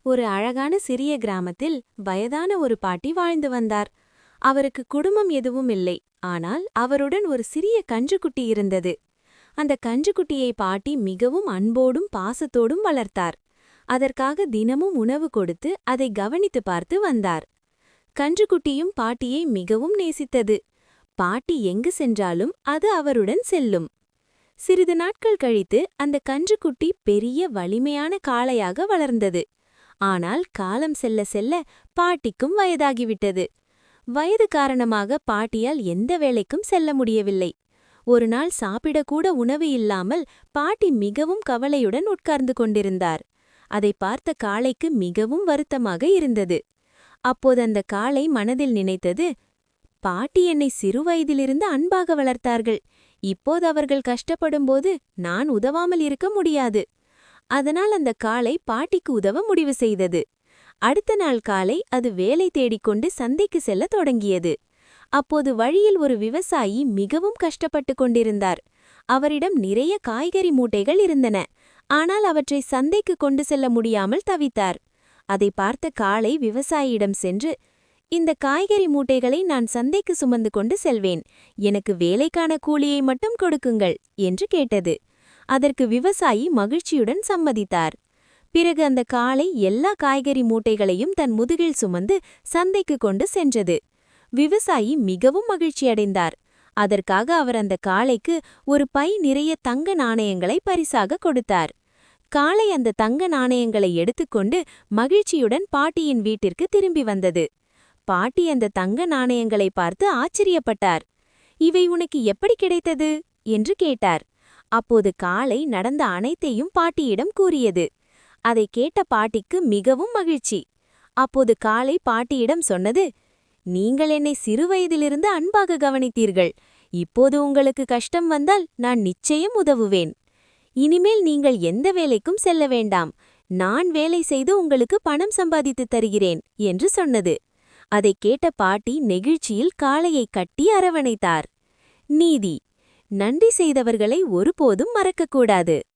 ஒரு அழகான சிறிய கிராமத்தில் வயதான ஒரு பாட்டி வாழ்ந்து வந்தார். அவருக்கு குடும்பம் எதுவும் இல்லை. ஆனால் அவருடன் ஒரு சிறிய கன்றுக்குட்டி இருந்தது. அந்த கன்றுக்குட்டியை பாட்டி மிகவும் அன்போடும் பாசத்தோடும் வளர்த்தார். அதற்காக தினமும் உணவு கொடுத்து அதை கவனித்து பார்த்து வந்தார். கன்றுக்குட்டியும் பாட்டியை மிகவும் நேசித்தது. பாட்டி எங்கு சென்றாலும் அது அவருடன் செல்லும். சிறிது நாட்கள் கழித்து அந்த கன்றுக்குட்டி பெரிய வலிமையான காளையாக வளர்ந்தது. ஆனால் காலம் செல்ல செல்ல பாட்டிக்கும் வயதாகிவிட்டது. வயது காரணமாக பாட்டியால் எந்த வேலைக்கும் செல்ல முடியவில்லை. ஒரு நாள் சாப்பிடக்கூட உணவு இல்லாமல் பாட்டி மிகவும் கவலையுடன் உட்கார்ந்து கொண்டிருந்தார். அதை பார்த்த காளைக்கு மிகவும் வருத்தமாக இருந்தது. அப்போது அந்த காளை மனதில் நினைத்தது, பாட்டி என்னை சிறுவயதிலிருந்து அன்பாக வளர்த்தார்கள். இப்போது அவர்கள் கஷ்டப்படும்போது நான் உதவாமல் இருக்க முடியாது. அதனால் அந்த காளை பாட்டிக்கு உதவ முடிவு செய்தது. அடுத்த நாள் காலை அது வேலை தேடிக்கொண்டு சந்தைக்கு செல்ல தொடங்கியது. அப்போது வழியில் ஒரு விவசாயி மிகவும் கஷ்டப்பட்டு கொண்டிருந்தார். அவரிடம் நிறைய காய்கறி மூட்டைகள் இருந்தன. ஆனால் அவற்றை சந்தைக்கு கொண்டு செல்ல முடியாமல் தவித்தார். அதை பார்த்த காளை விவசாயியிடம் சென்று, இந்த காய்கறி மூட்டைகளை நான் சந்தைக்கு சுமந்து கொண்டு செல்வேன். எனக்கு வேலைக்கான கூலியை மட்டும் கொடுக்குங்கள் என்று கேட்டது. அதற்கு விவசாயி மகிழ்ச்சியுடன் சம்மதித்தார். பிறகு அந்த காளை எல்லா காய்கறி மூட்டைகளையும் தன் முதுகில் சுமந்து சந்தைக்கு கொண்டு சென்றது. விவசாயி மிகவும் மகிழ்ச்சியடைந்தார். அதற்காக அவர் அந்த காளைக்கு ஒரு பை நிறைய தங்க நாணயங்களை பரிசாக கொடுத்தார். காளை அந்த தங்க நாணயங்களை எடுத்துக்கொண்டு மகிழ்ச்சியுடன் பாட்டியின் வீட்டிற்கு திரும்பி வந்தது. பாட்டி அந்த தங்க நாணயங்களை பார்த்து ஆச்சரியப்பட்டார். இவை உனக்கு எப்படி கிடைத்தது என்று கேட்டார். அப்போது காளை நடந்த அனைத்தையும் பாட்டியிடம் கூறியது. அதை கேட்ட பாட்டிக்கு மிகவும் மகிழ்ச்சி. அப்போது காளை பாட்டியிடம் சொன்னது, நீங்கள் என்னை சிறுவயதிலிருந்து அன்பாக கவனித்தீர்கள். இப்போது உங்களுக்கு கஷ்டம் வந்தால் நான் நிச்சயம் உதவுவேன். இனிமேல் நீங்கள் எந்த வேலைக்கும் செல்ல வேண்டாம். நான் வேலை செய்து உங்களுக்கு பணம் சம்பாதித்து தருகிறேன் என்று சொன்னது. அதைக் கேட்ட பாட்டி நெகிழ்ச்சியில் காளையை கட்டி அரவணைத்தார். நீதி: நன்றி செய்தவர்களை ஒருபோதும் மறக்கக்கூடாது.